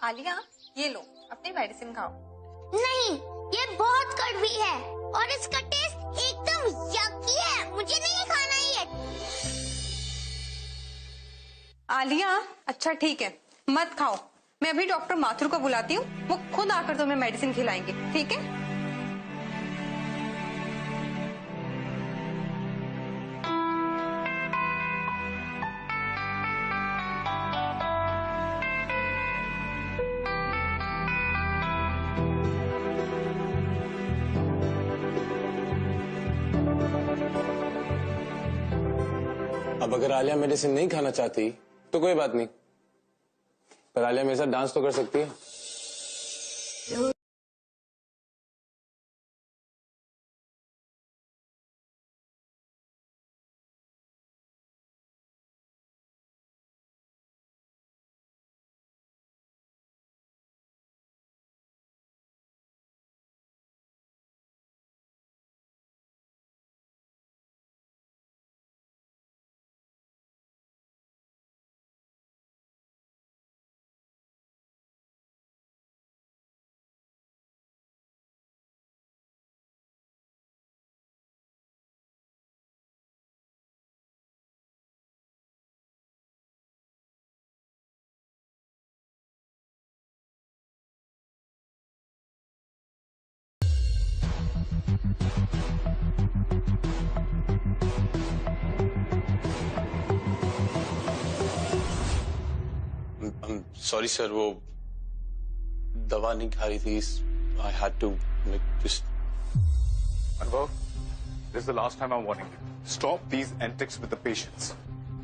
आलिया, ये लो अपनी मेडिसिन खाओ। नहीं, ये बहुत कड़वी है और इसका टेस्ट एकदम यकी है। मुझे नहीं खाना ये। आलिया, अच्छा ठीक है, मत खाओ। मैं अभी डॉक्टर माथुर को बुलाती हूँ, वो खुद आकर तुम्हें मेडिसिन खिलाएंगे, ठीक है? अब अगर आलिया मेडिसिन नहीं खाना चाहती तो कोई बात नहीं, पर आलिया मेरे साथ डांस तो कर सकती है। सॉरी सर, वो दवा नहीं खा रही थी। I had to just. Anubhav, this is the last time I'm warning you. Stop these antics with the patients.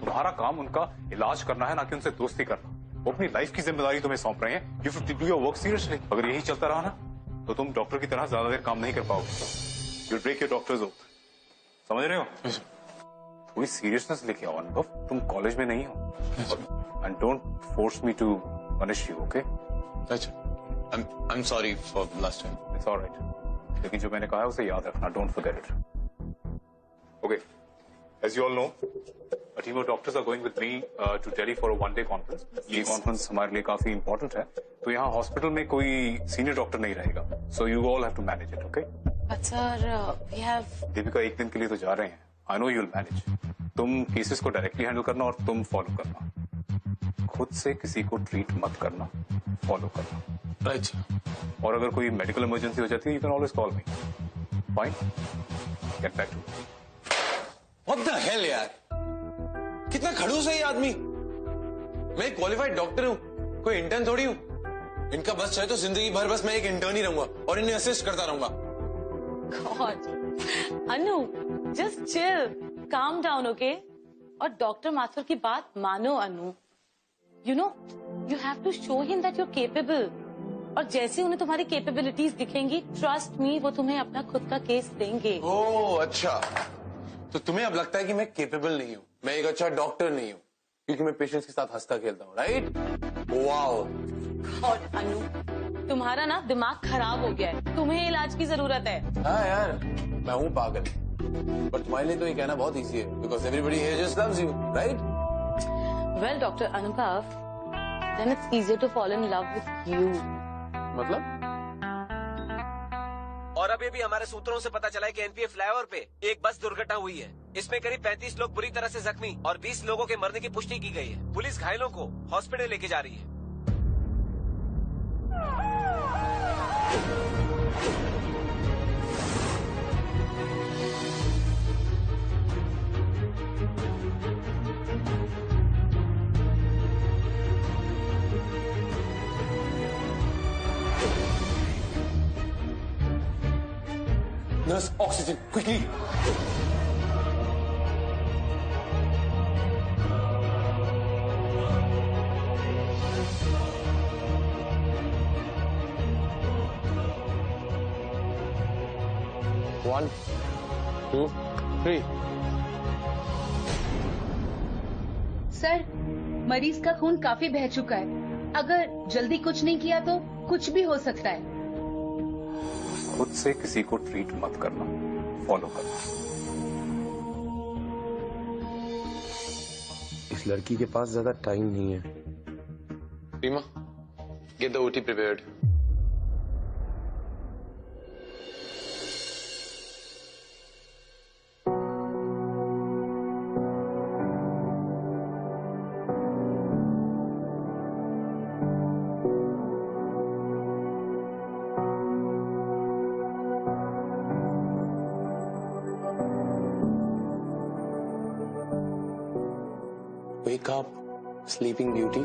तुम्हारा काम उनका इलाज करना है, ना कि उनसे दोस्ती करना। वो अपनी लाइफ की जिम्मेदारी तुम्हें सौंप रहे हैं। You have to do your work seriously. अगर यही चलता रहा ना, तो तुम डॉक्टर की तरह ज्यादा देर काम नहीं कर पाओगे। You'll break your doctor's oath. समझ रहे हो? थोड़ी सीरियसनेस लेके आओ अनुभव, तुम कॉलेज में नहीं हो। And don't force me to punish you, okay? अच्छा, I'm sorry for last time. It's all right. लेकिन जो मैंने कहा है उसे याद रखना, don't forget it. Okay. As you all know, a team of doctors are going with me to Delhi for a one-day conference. ये conference हमारे लिए काफी important है, तो यहाँ हॉस्पिटल में कोई सीनियर डॉक्टर नहीं रहेगा. So you all have to manage it, okay? But sir, we have. Deepika एक दिन के लिए तो जा रहे हैं. I know you'll manage. तुम केसेस को डायरेक्टली हैंडल करना और तुम फॉलो करना. खुद से किसी को ट्रीट मत करना, फॉलो करना। राइट। और अगर कोई मेडिकल इमरजेंसी हो जाती है, you can always call me. Fine, get back to. What the hell यार, कितना खड़ूस है ये आदमी। मैं एक क्वालिफाइड डॉक्टर हूँ, कोई इंटर्न थोड़ी हूँ। इनका बस चाहे तो जिंदगी भर बस मैं एक इंटर्न ही रहूंगा और इन्हें असिस्ट करता रहूंगा। God, अनु, just chill, calm down, okay? और डॉक्टर माथुर की बात मानो अनु। You know, you have to show him that you're capable. और जैसे उन्हें तुम्हारी कैपेबिलिटीज दिखेंगी, ट्रस्ट मी, वो तुम्हें अपना खुद का केस देंगे। ओह अच्छा, तो तुम्हें अब लगता है कि मैं कैपेबल नहीं हूँ, मैं एक अच्छा डॉक्टर नहीं हूँ, क्योंकि मैं पेशेंट्स के साथ हंसता खेलता हूँ, राइट? वाओ। और अनु, तुम्हारा ना दिमाग खराब हो गया है, तुम्हें इलाज की जरूरत है। हाँ यार, मैं हूँ पागल, पर तुम्हारे लिए तो ये कहना बहुत इजी है, because everybody here just loves you, right? Well, Dr. Anubhav, then it's easier to fall in love with you. मतलब? और अभी भी हमारे सूत्रों से पता चला है कि एनपीए फ्लाईओवर पे एक बस दुर्घटना हुई है। इसमें करीब 35 लोग बुरी तरह से जख्मी और 20 लोगों के मरने की पुष्टि की गई है। पुलिस घायलों को हॉस्पिटल लेके जा रही है। Nurse, oxygen, quickly! One, two, three. Sir, मरीज का खून काफी बह चुका है। अगर जल्दी कुछ नहीं किया तो कुछ भी हो सकता है। खुद से किसी को ट्रीट मत करना, फॉलो करना। इस लड़की के पास ज्यादा टाइम नहीं है। Reema, Get the OT prepared. Wake up, sleeping beauty.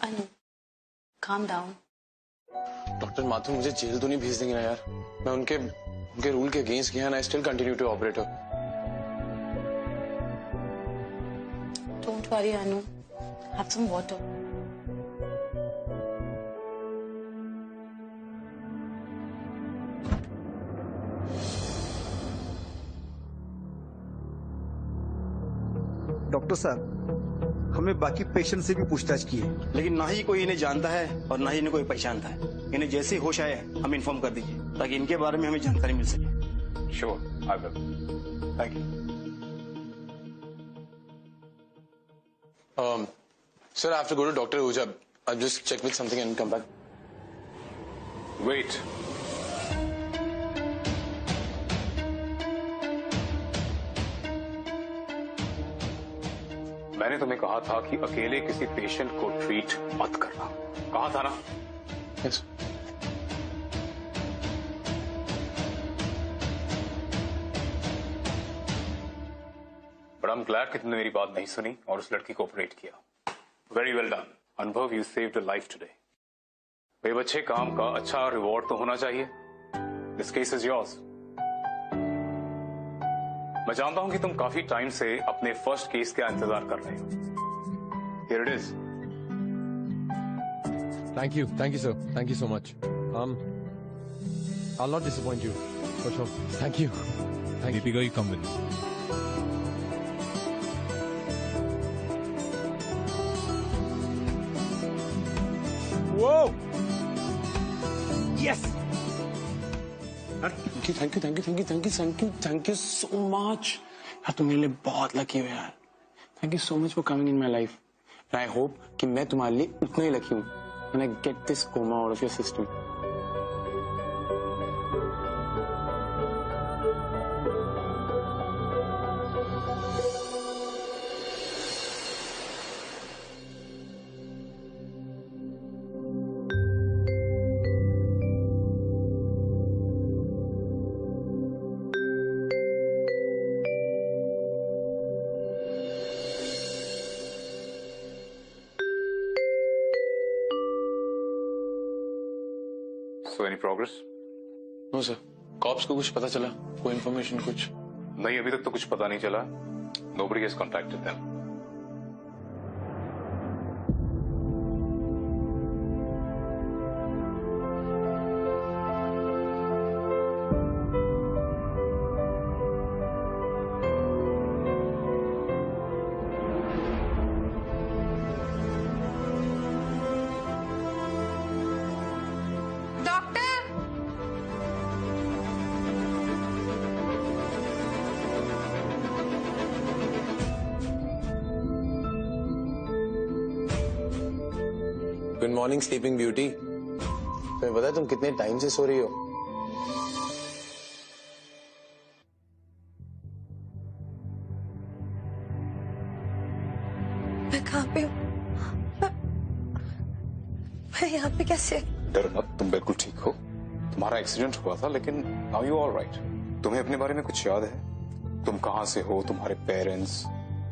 Anu, calm down. Doctor Mathur मुझे जेल तो नहीं भेज देंगे ना यार? मैं उनके रूल के अगेंस्ट किया, I still continue to operate. Don't worry, Anu. Have some water. Doctor साहब, हमने बाकी पेशेंट से भी पूछताछ की है, लेकिन ना ही कोई इन्हें जानता है और ना ही इन्हें कोई पहचानता है. इन्हें जैसे ही होश आए हम इन्फॉर्म कर दीजिए ताकि इनके बारे में हमें जानकारी मिल सके. Sure, I will. Thank you. Sir, I have to go to Dr. Ahuja. I'll just check with something and come back. Wait. मैंने तुम्हें कहा था कि अकेले किसी पेशेंट को ट्रीट मत करना. कहा था ना? Yes. But I am glad कि तुमने मेरी बात नहीं सुनी और उस लड़की को ऑपरेट किया. Very well done. Anubhav, you saved a life today. बेबच्चे काम का अच्छा रिवॉर्ड तो होना चाहिए. This case is yours. मैं जानता हूं कि तुम काफी टाइम से अपने फर्स्ट केस का इंतजार कर रहे हो. Here it is. Thank you, sir. Thank you so much. I'll not disappoint you, for sure. Thank you. Deepika, you come with me. Whoa! Yes! Thank you so much. यार तुम मेरे लिए बहुत लकी हो यार. Thank you so much for coming in my life. And I hope कि मैं तुम्हारे लिए उतना ही लकी हूँ. When I get this coma out of your system. So any progress? No sir. Cops को कुछ पता चला? कोई इन्फॉर्मेशन कुछ? नहीं, अभी तक तो कुछ पता नहीं चला. Nobody has contacted them. Good morning sleeping beauty. तुम्हें पता है तुम कितने टाइम से सो रही हो? मैं कहाँ पे हूँ? मैं यहाँ पे कैसे? डर मत, तुम बिल्कुल ठीक हो. तुम्हारा एक्सीडेंट हुआ था लेकिन नाउ यू ऑल राइट. तुम्हें अपने बारे में कुछ याद है? तुम कहाँ से हो, तुम्हारे parents,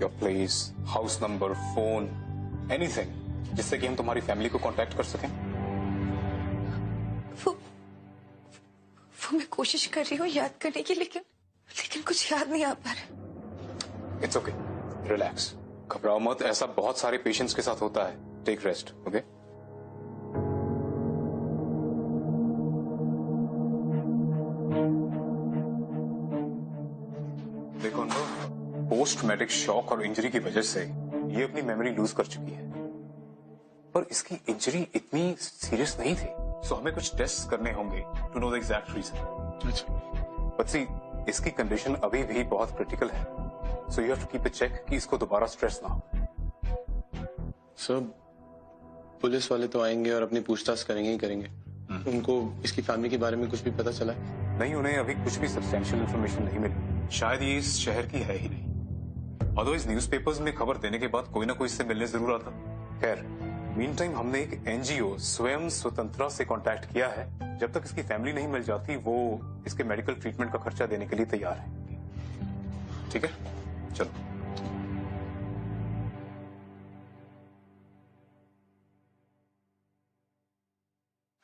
your place, house number, phone, anything जिससे कि हम तुम्हारी फैमिली को कांटेक्ट कर सकें. वो मैं कोशिश कर रही हूँ याद करने की, लेकिन कुछ याद नहीं आ पा रहा. इट्स ओके, रिलैक्स, घबराओ मत. ऐसा बहुत सारे पेशेंट्स के साथ होता है. Take rest. ओके. देखो ना, पोस्ट ट्रॉमेटिक शॉक और इंजरी की वजह से ये अपनी मेमोरी लूज कर चुकी है. पर इसकी इंजरी इतनी सीरियस नहीं थी, सो हमें कुछ टेस्ट करने होंगे to know the exact reason. अच्छा, बट सी, इसकी कंडीशन अभी भी बहुत क्रिटिकल है, so you have to keep a check कि इसको दोबारा स्ट्रेस ना हो। सर पुलिस वाले तो आएंगे और अपनी पूछताछ करेंगे ही करेंगे। उनको इसकी फैमिली के बारे में कुछ भी पता चला है? नहीं, उन्हें अभी कुछ भी सब्सटेंशियल इन्फॉर्मेशन नहीं मिली। शायद ये इस शहर की है ही नहीं। अदरवाइज न्यूज़पेपर्स में खबर देने के बाद कोई ना कोई इससे मिलने जरूर आता। खैर, मीन टाइम हमने एक एनजीओ स्वयं स्वतंत्रा से कांटेक्ट किया है। जब तक इसकी फैमिली नहीं मिल जाती, वो इसके मेडिकल ट्रीटमेंट का खर्चा देने के लिए तैयार है। ठीक है, चलो।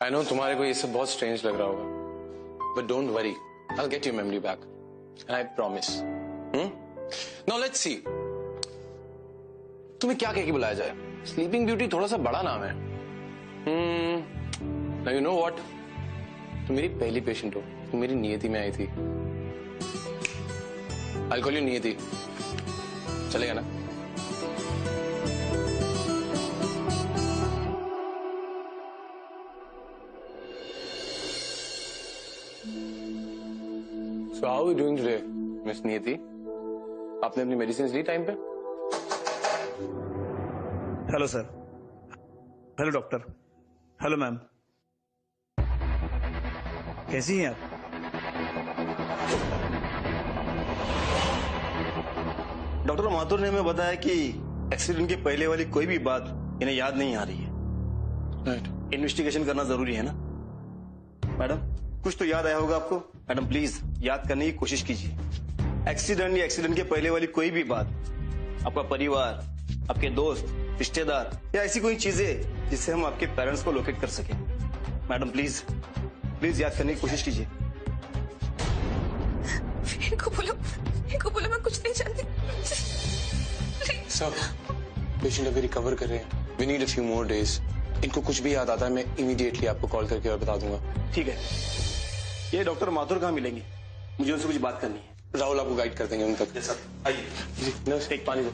आई नो तुम्हारे को ये सब बहुत स्ट्रेंज लग रहा होगा, but don't worry, I will get your memory back and I promise. Now let's see, तुम्हें क्या कह के बुलाया जाए? स्लीपिंग ब्यूटी थोड़ा सा बड़ा नाम है। नाउ यू नो व्हाट, तुम मेरी पहली पेशेंट हो, तुम मेरी नियति में आई थी। आई विल कॉल यू नियति, चलेगा ना? So how are you doing today, Miss नियति? आपने अपनी मेडिसिन ली टाइम पे? Hello sir. Hello doctor. Hello ma'am. कैसी हैं आप? डॉक्टर माथुर ने हमें बताया कि एक्सीडेंट के पहले वाली कोई भी बात इन्हें याद नहीं आ रही है। राइट। इन्वेस्टिगेशन करना जरूरी है ना? मैडम, कुछ तो याद आया होगा आपको। मैडम प्लीज याद करने की कोशिश कीजिए। एक्सीडेंट या एक्सीडेंट के पहले वाली कोई भी बात, आपका परिवार, आपके दोस्त, रिश्तेदार या ऐसी कोई चीजें जिससे हम आपके पेरेंट्स को लोकेट कर सके। मैडम प्लीज प्लीज याद करने की कोशिश कीजिए। इनको बोलो मैं कुछ नहीं जानती। सर, पेशेंट अभी रिकवर कर रहे हैं। We need a few more days. इनको कुछ भी याद आता है, मैं इमीडिएटली आपको कॉल करके और बता दूंगा। ठीक है। ये डॉक्टर माथुर कहाँ मिलेंगे? मुझे उनसे कुछ बात करनी है। राहुल आपको गाइड कर देंगे उन तक। सर आइए। जी नर्स, एक पानी दो।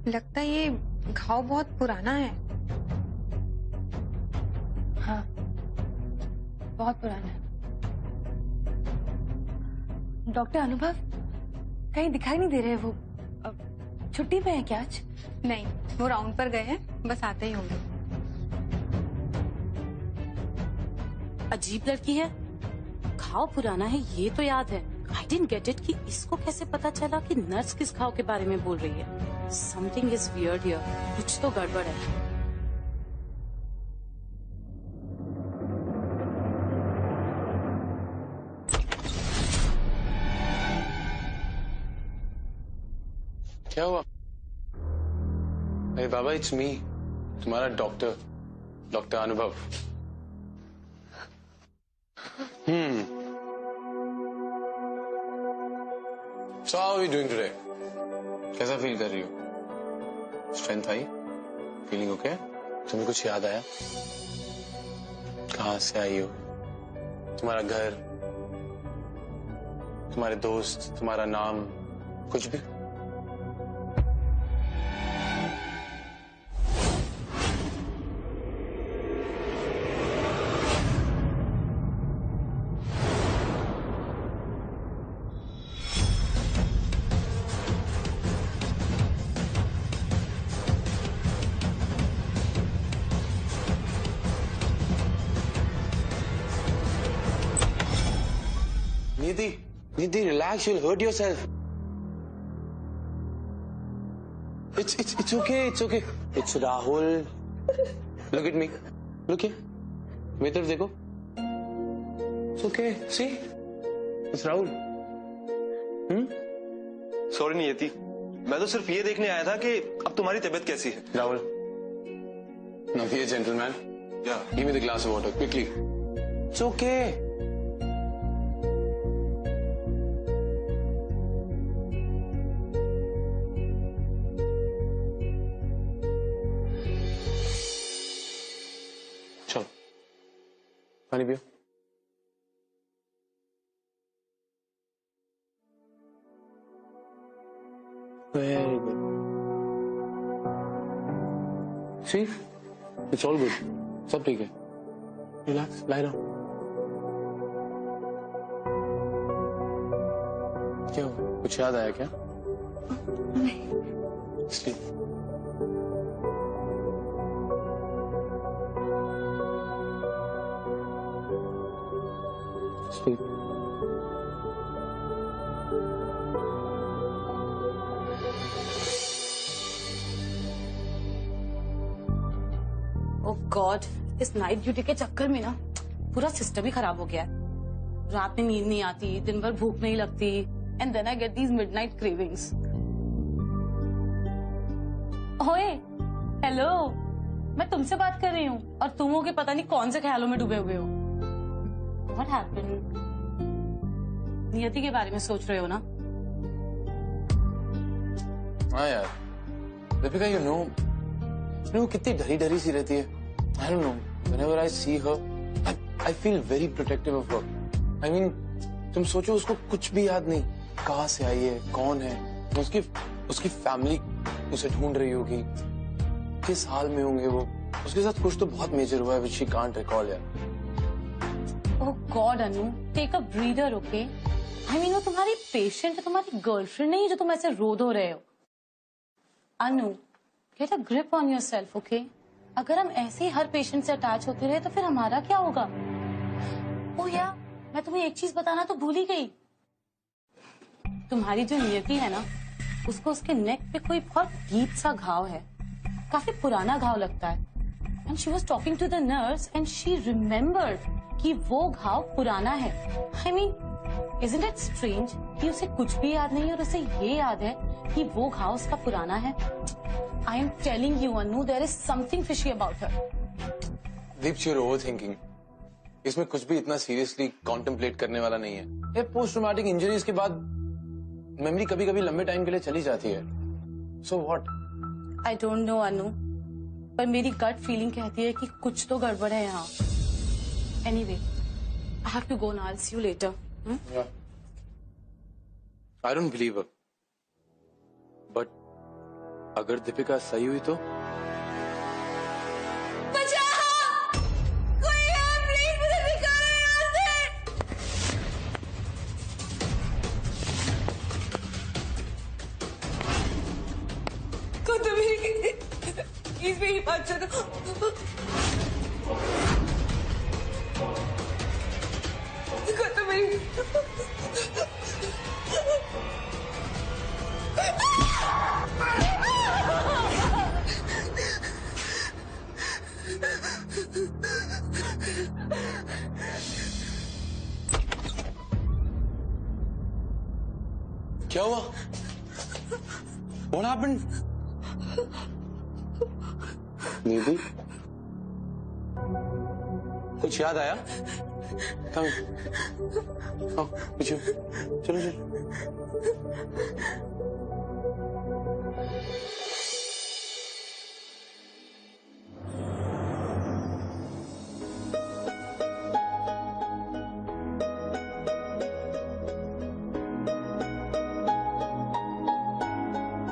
लगता है ये घाव बहुत पुराना है। हाँ, बहुत पुराना है। डॉक्टर अनुभव कहीं दिखाई नहीं दे रहे। वो छुट्टी पे है क्या आज? नहीं, वो राउंड पर गए हैं, बस आते ही होंगे। अजीब लड़की है। घाव पुराना है ये तो याद है। आई डिडंट गेट इट कि इसको कैसे पता चला कि नर्स किस घाव के बारे में बोल रही है। Something is weird here. कुछ तो गड़बड़ है। क्या हुआ? अरे बाबा, इट्स मी, तुम्हारा डॉक्टर अनुभव। So how are you doing today? कैसा फील कर रही हो? स्ट्रेंथ आई? Feeling okay? तुम्हें कुछ याद आया? कहाँ से आई हो? तुम्हारा घर, तुम्हारे दोस्त, तुम्हारा नाम, कुछ भी? Nidhi, relax. You'll hurt yourself. It's okay. It's okay. It's Rahul. Look at me. Look here. मेरी तरफ देखो. It's okay. See? It's Rahul. Sorry नियति, मैं तो सिर्फ ये देखने आया था कि अब तुम्हारी तबीयत कैसी है। Rahul. Now here, gentleman. Yeah. Give me the glass of water quickly. It's okay. चलो पानी पियो. Very good. See, it's all good. सब ठीक है. Relax, lie down. क्यों? कुछ याद आया क्या? नहीं. Sleep. Sleep. ओह गॉड, इस नाइट ड्यूटी के चक्कर में ना पूरा सिस्टम ही खराब हो गया है. रात में नींद नहीं आती, दिन भर भूख नहीं लगती, and then I get these midnight cravings. ओए, हेलो, मैं तुमसे बात कर रही हूँ और तुम हो के पता नहीं कौन से ख्यालों में डूबे हुए हो. What happened? नियति के बारे में सोच रहे हो ना? हाँ यार, दीपिका, you know वो कितनी डरी डरी सी रहती है. I don't know. Whenever I see her, I feel very protective of her. I mean, तुम सोचो उसको कुछ भी याद नहीं. कहाँ से आई है, कौन है, उसकी फैमिली उसे ढूंढ रही होगी, किस हाल में होंगे वो. उसके साथ कुछ तो बहुत मेजर हुआ है which she can't recall यार. Oh god Anu, take a breather, okay? I mean वो तुम्हारी पेशेंट है, तुम्हारी गर्लफ्रेंड नहीं जो तुम ऐसे रो धो रहे हो. Anu, get a grip on yourself, okay? अगर हम ऐसे ही हर पेशेंट से अटैच होते रहे तो फिर हमारा क्या होगा? ओह यार, मैं तुम्हें एक चीज बताना तो भूल ही गई. तुम्हारी जो नियति है ना, उसको उसके नेक पे कोई बहुत डीप सा घाव है. काफी पुराना घाव लगता है. And she was talking to the nurse and she remembered कि वो घाव पुराना है. I mean, isn't it strange कि उसे कुछ भी याद नहीं और उसे ये याद है कि वो घाव उसका पुराना है. I am telling you, Anu, there is something fishy about her. Deep, you're overthinking. इसमें कुछ भी इतना सीरियसली कॉन्टेम्पलेट करने वाला नहीं है. ये पोस्ट ट्रॉमेटिक इंजरीज के बाद मेमोरी कभी कभी लंबे टाइम के लिए चली जाती है. So what? I don't know, Anu. पर मेरी गट फीलिंग कहती है कि कुछ तो गड़बड़ है यहाँ. Anyway, I have to go now. I'll see you later. Yeah. I don't believe her. But अगर दीपिका सही हुई तो? बचाओ! कोई है, प्लीज मुझे निकालो यहाँ से! को तो मेरी प्लीज मेरी बात सुनो. को तो मेरी क्या हुआ? What happened? नीति, कुछ याद आया? Come here. आओ, पीछे. चलो चलो.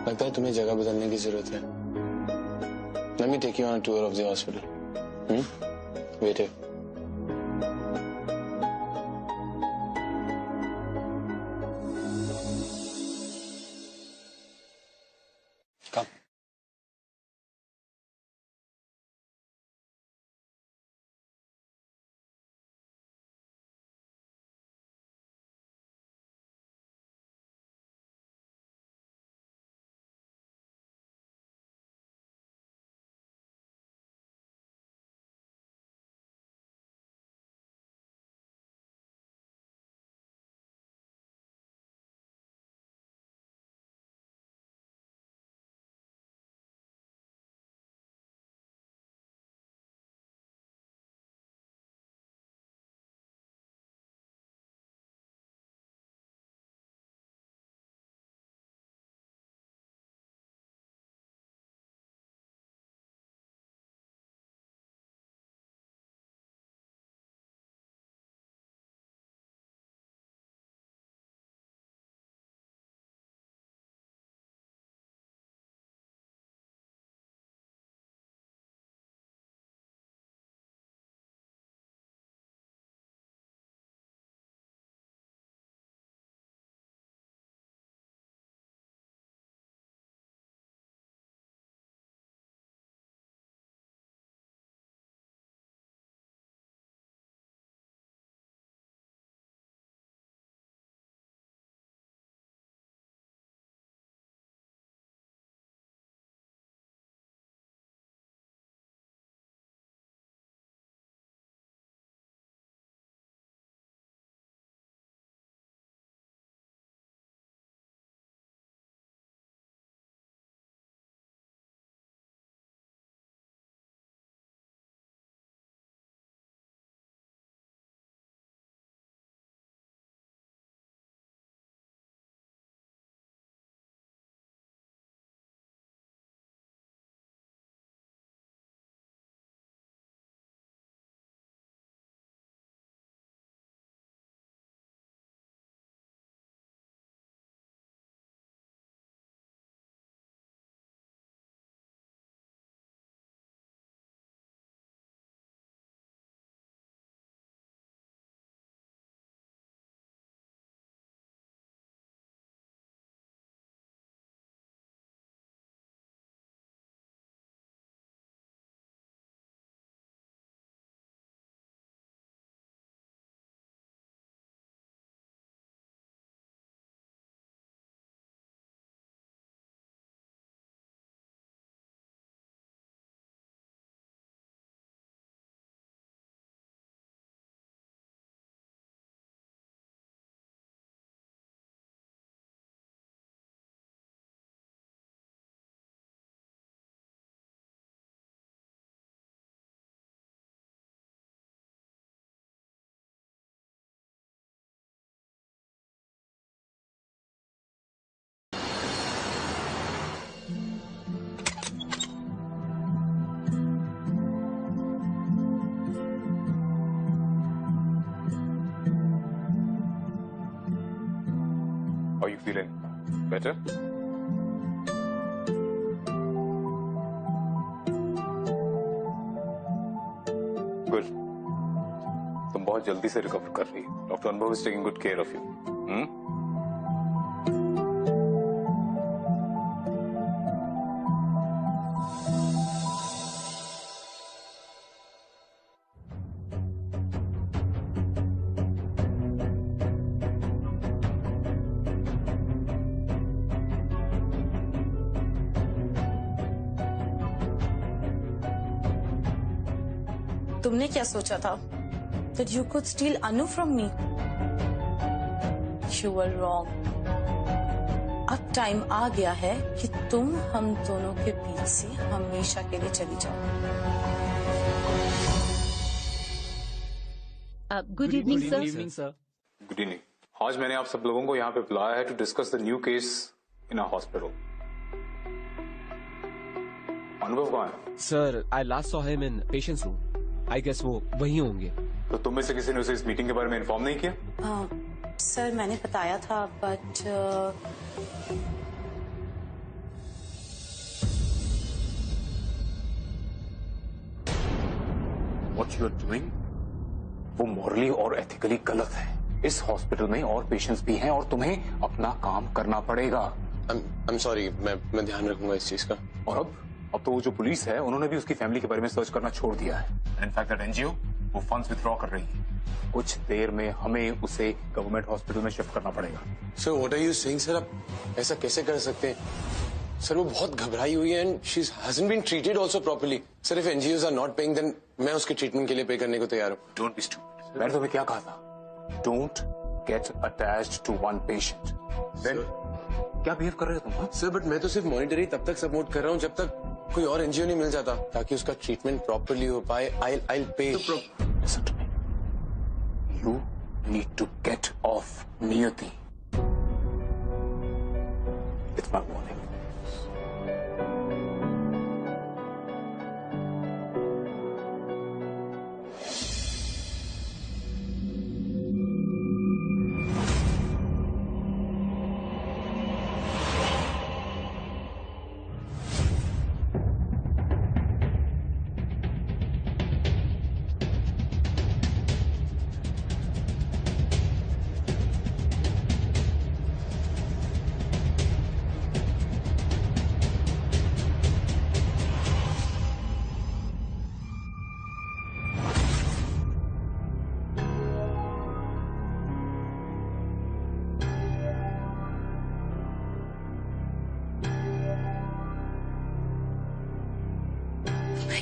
लगता है तुम्हें जगह बदलने की जरूरत है. Let me take you on a tour of the hospital. Wait here. How you feeling? Better? Good. तुम बहुत जल्दी से रिकवर कर रही है. डॉक्टर अनुभव is taking good care of you. तुमने क्या सोचा था? That you could steal Anu from me? You were wrong. अब टाइम आ गया है कि तुम हम दोनों के बीच से हमेशा के लिए चली जाओ. Good evening sir. Good evening. आज मैंने आप सब लोगों को यहाँ पे बुलाया है to discuss the new case in our hospital. Anubhav कहाँ है? Sir, I last saw him in patient's room. I guess वो वहीं होंगे. तो तुम में से किसी ने उसे इस मीटिंग के बारे में इन्फॉर्म नहीं किया? सर मैंने बताया था but What you are doing वो मॉरली और एथिकली गलत है. इस हॉस्पिटल में और पेशेंट्स भी हैं और तुम्हें अपना काम करना पड़ेगा. I'm sorry, मैं ध्यान रखूंगा इस चीज का. और अब तो वो जो पुलिस है उन्होंने भी उसकी फैमिली के बारे में सर्च करना छोड़ दिया है. इनफैक्ट दैट एनजीओ वो फंड्स विथड्रॉ कर रही है. कुछ देर में हमें उसे गवर्नमेंट हॉस्पिटल में शिफ्ट करना पड़ेगा. Sir what are you saying sir? आप ऐसा कैसे कर सकते हैं? सर वो बहुत घबराई हुई है and she hasn't been treated also properly. Sir if NGOs are not paying then मैं उसके ट्रीटमेंट के लिए पे करने को तैयार हूँ. Don't be stupid. मैंने तुम्हें क्या कहा था? Don't get attached to one patient. Then क्या बिहेव कर रहे हो तुम? सर बट मैं तो सिर्फ मॉनिटरी तब तक सपोर्ट कर रहा हूँ जब तक कोई और एनजीओ नहीं मिल जाता ताकि उसका ट्रीटमेंट प्रॉपर्ली हो पाए. I'll pay. Listen to me. You need to get off Niyati. It's my warning.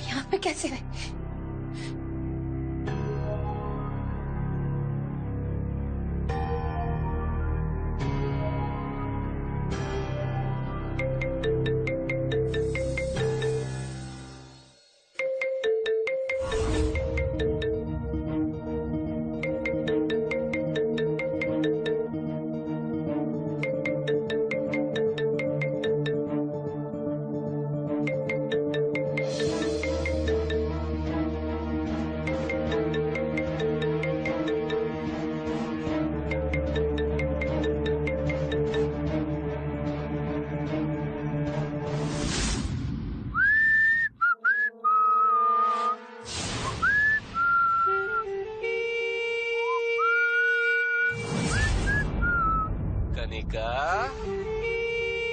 यहाँ पे कैसे है? कनिका,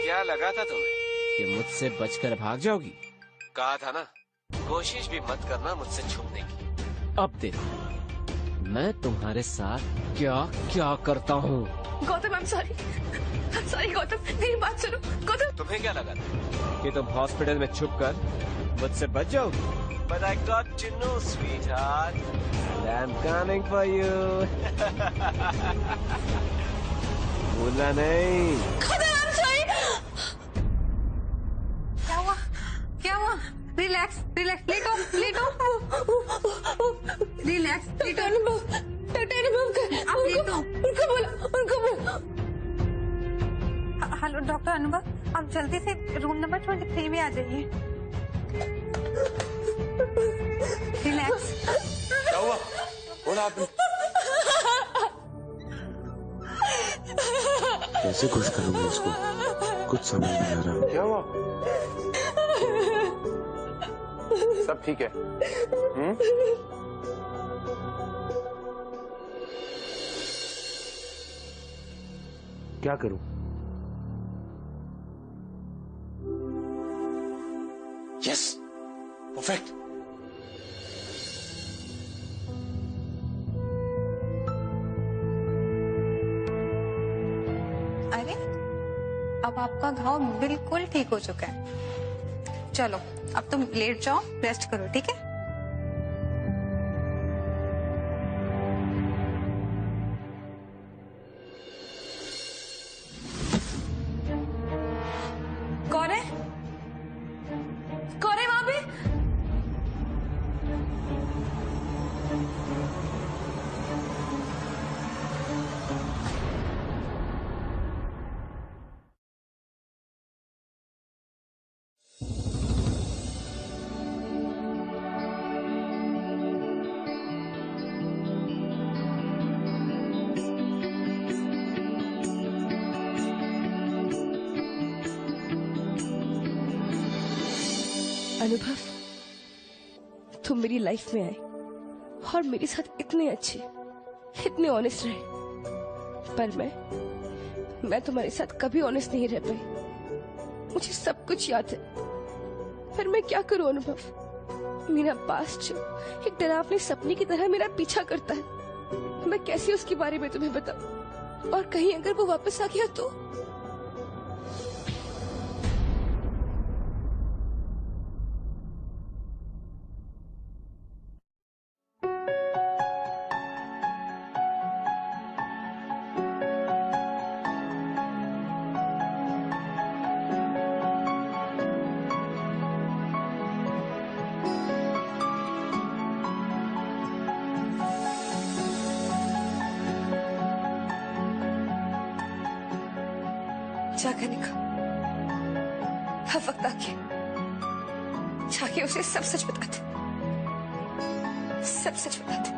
क्या लगा था तुम्हें कि मुझसे बचकर भाग जाओगी? कहा था ना, कोशिश भी मत करना मुझसे छुपने की. अब देखो मैं तुम्हारे साथ क्या क्या करता हूँ. गौतम I'm sorry गौतम, मेरी बात सुनो. गौतम तुम्हें क्या लगा था कि तुम हॉस्पिटल में छुपकर मुझसे बच जाओगी? But I got to know, sweetheart. I'm coming for you. भूलना नहीं. I'm sorry. क्या हुआ? रिलैक्स, लेटो. रिलैक्स, लेटो. उनको बोलो. हेलो डॉक्टर अनुभव, आप जल्दी से रूम नंबर 23 में आ जाइए. रिलैक्स. क्या हुआ? What happened? कैसे खुश करूंगी इसको, कुछ समझ नहीं आ रहा। क्या हुआ? सब ठीक है? क्या करूं? Yes, perfect. अरे अब आपका घाव बिल्कुल ठीक हो चुका है। चलो अब तुम लेट जाओ, रेस्ट करो, ठीक है? कौन है? कौन है वहां पे? अनुभव, तुम मेरी लाइफ में आए और मेरे साथ इतने अच्छे, इतने ऑनेस्ट रहे, पर मैं तुम्हारे साथ कभी ऑनेस्ट नहीं रह पाई। मुझे सब कुछ याद है, पर मैं क्या करूं अनुभव? मेरा पास्ट जो एक डरावने सपने की तरह मेरा पीछा करता है, मैं कैसे उसके बारे में तुम्हें बताऊं? और कहीं अगर वो वापस आ गया तो? जागने का अब वक्त आ गया, जाके उसे सब सच बता दे, सब सच बता दे।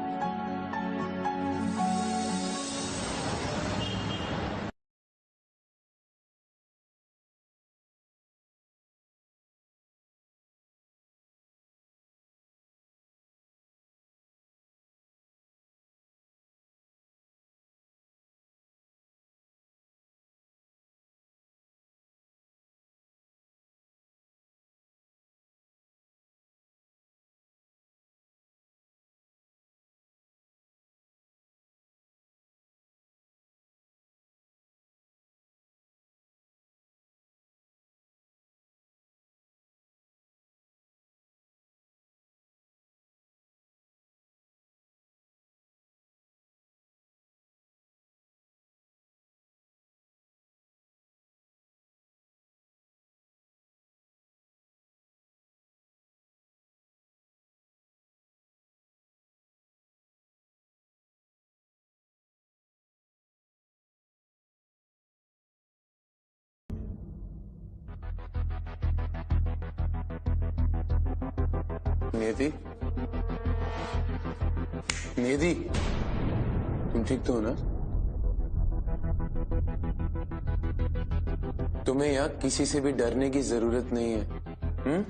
नियति, नियति, तुम ठीक तो हो ना? तुम्हें यहाँ किसी से भी डरने की जरूरत नहीं है।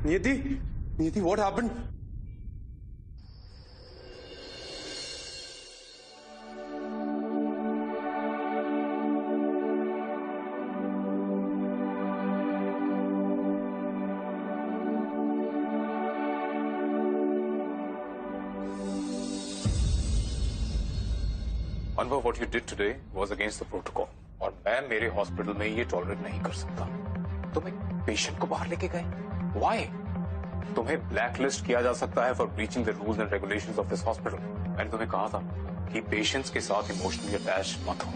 नियति, नियति, what happened? अनुभव, what you did today was against the protocol. और मैं मेरे हॉस्पिटल में ये टॉलरेट नहीं कर सकता। तुम एक पेशेंट को बाहर लेके गए। Why? तुम्हें ब्लैक लिस्ट किया जा सकता है for breaching the rules and regulations of this hospital. मैंने तुम्हें कहा था कि पेशेंट्स के साथ इमोशनली अटैच मत हो,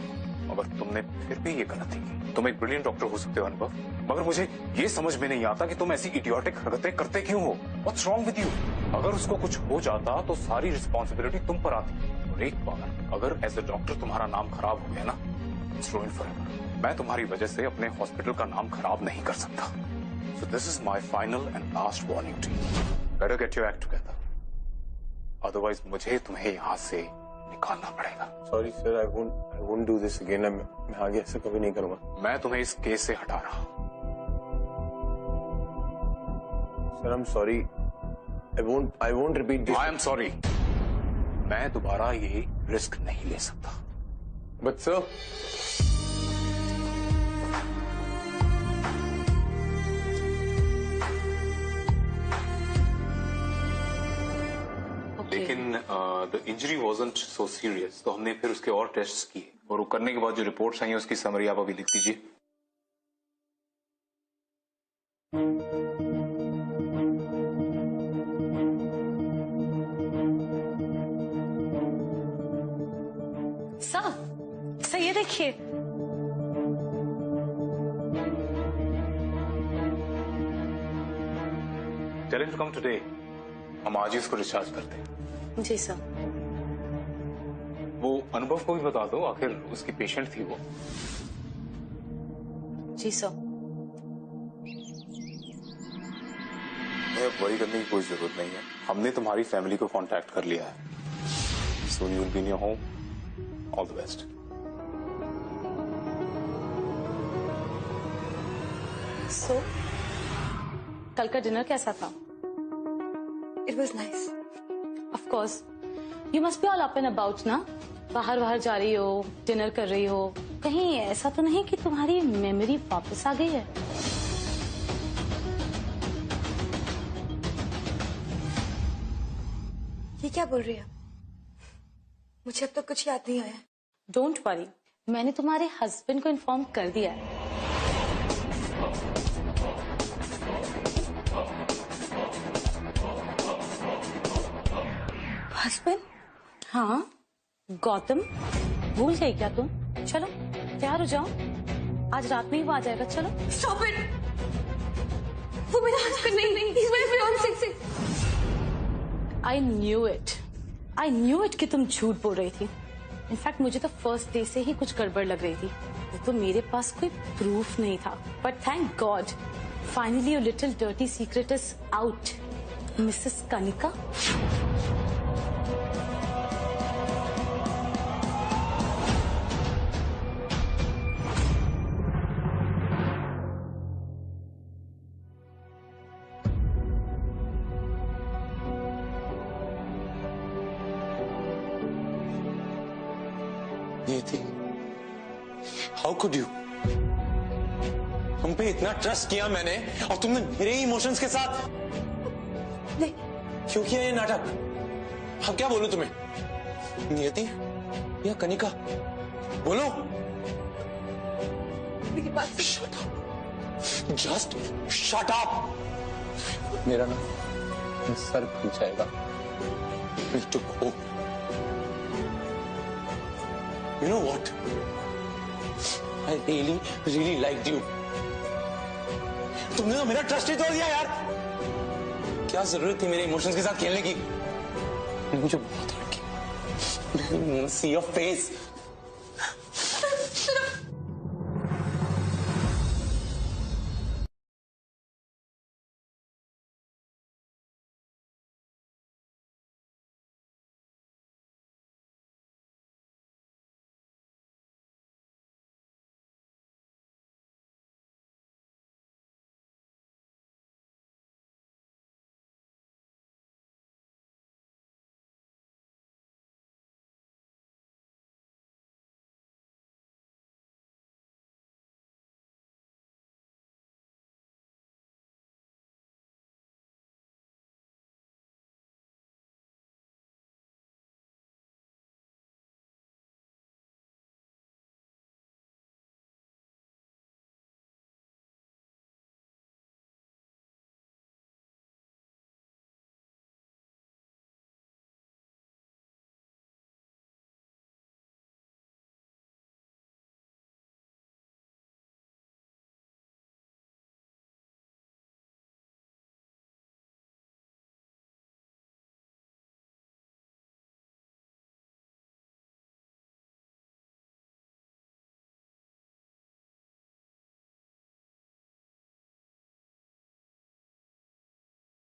मगर तुमने फिर भी ये गलती की। तुम एक ब्रिलियंट डॉक्टर हो सकते हो अनुभव, मगर मुझे ये समझ में नहीं आता कि तुम ऐसी इडियोटिक हरकतें करते क्यों हो। What's wrong with you? अगर उसको कुछ हो जाता तो सारी रिस्पॉन्सिबिलिटी तुम पर आती। और एक बार अगर एज अ डॉक्टर तुम्हारा नाम खराब हो गया ना, इट्स ruined forever। मैं तुम्हारी वजह से अपने हॉस्पिटल का नाम खराब नहीं कर सकता। So this is my final and last warning to you. Better get your act together. Otherwise मुझे तुम्हें यहाँ से निकालना पड़ेगा। Sorry sir, I won't do this again. मैं आगे ऐसा कभी नहीं करूंगा। मैं तुम्हें इस केस से हटा रहा हूँ। Sir, I'm sorry. I won't repeat this. I am sorry. मैं दोबारा ये रिस्क नहीं ले सकता। But sir. लेकिन the injury wasn't so serious, तो हमने फिर उसके और टेस्ट्स किए और वो करने के बाद जो रिपोर्ट्स आई हैं उसकी समरी आप अभी लिख दीजिए। सर ये देखिए। Tell him to come today. हम आज ही उसको डिस्चार्ज करते हैं। जी सर। वो अनुभव को भी बता दो, आखिर उसकी पेशेंट थी वो। जी सर। वरी करने की कोई जरूरत नहीं है। हमने तुम्हारी फैमिली को कांटेक्ट कर लिया है। Soon you will be in your home. All the best. So, कल का डिनर कैसा था? It was nice. Of course. You must be all up and about ना? बाहर जा रही हो, डिनर कर रही हो। कहीं ऐसा तो नहीं कि तुम्हारी मेमोरी वापस आ गई है? ये क्या बोल रही है? मुझे अब तक कुछ याद नहीं आया। डोंट वरी, मैंने तुम्हारे हस्बैंड को इन्फॉर्म कर दिया है। हस्बैंड? हाँ, गौतम भूल गई क्या तुम? चलो तैयार हो जाओ, आज रात में ही वो आ जाएगा। चलो। Stop it! वो मेरा हस्बैंड नहीं, he's my fiancé। I knew it कि तुम झूठ बोल रही थी। इनफैक्ट मुझे तो फर्स्ट डे से ही कुछ गड़बड़ लग रही थी। तो मेरे पास कोई प्रूफ नहीं था, but thank God finally your little dirty secret is out, Mrs Kanika. नियति, हाउ कुड यू? तुम पे इतना ट्रस्ट किया मैंने और तुमने मेरे इमोशंस के साथ नहीं। क्यों किया ये नाटक? अब क्या बोलूं तुम्हें? नियति या कनिका, बोलो। मेरी बात shut up, just shut up. मेरा ना सर फूट जाएगा। We took hope. You know what? I really liked you. तुमने तो मेरा ट्रस्ट ही तोड़ दिया यार। क्या जरूरत थी मेरे इमोशंस के साथ खेलने की? मुझे बहुत हर्ट किया। See your face.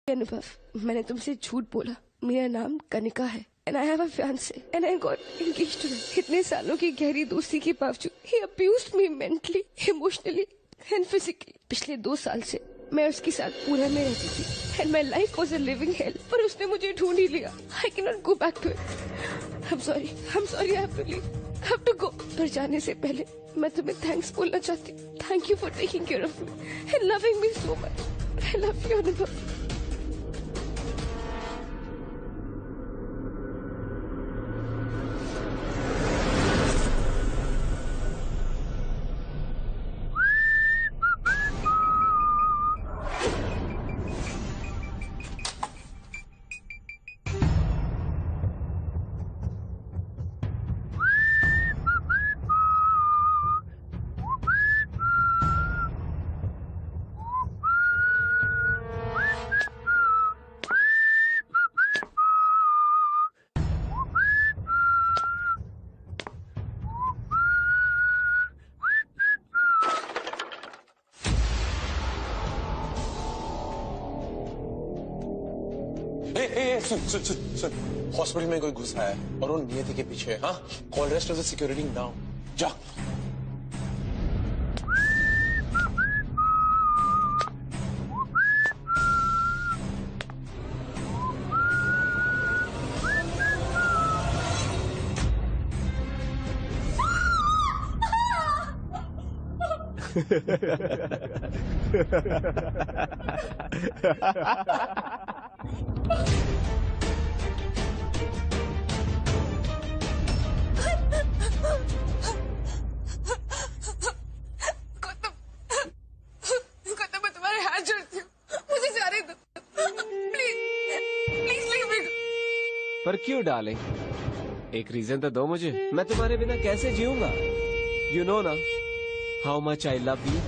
अनुभव, मैंने तुमसे झूठ बोला। मेरा नाम कनिका है and I have a fiance and I got engaged to him. इतने सालों की गहरी दोस्ती के बावजूद ही abused me mentally, emotionally and physically. पिछले 2 साल से मैं उसके साथ पूरा में रहती थी and my life was a living hell, पर उसने मुझे ढूंढ ही लिया। I can not go back to it. I am sorry, I have to leave, I have to go. पर जाने से पहले मैं तुम्हें थैंक्स बोलना चाहती हूँ। Thank you for taking care of me and loving me so much. I love you अनुभव। सुन, हॉस्पिटल में कोई घुसा है और वो नियति के पीछे है। हाँ, call rest of the security now. जा। पर क्यों डालें? एक रीजन तो दो मुझे। मैं तुम्हारे बिना कैसे जीऊंगा? यू नो ना how much I love you.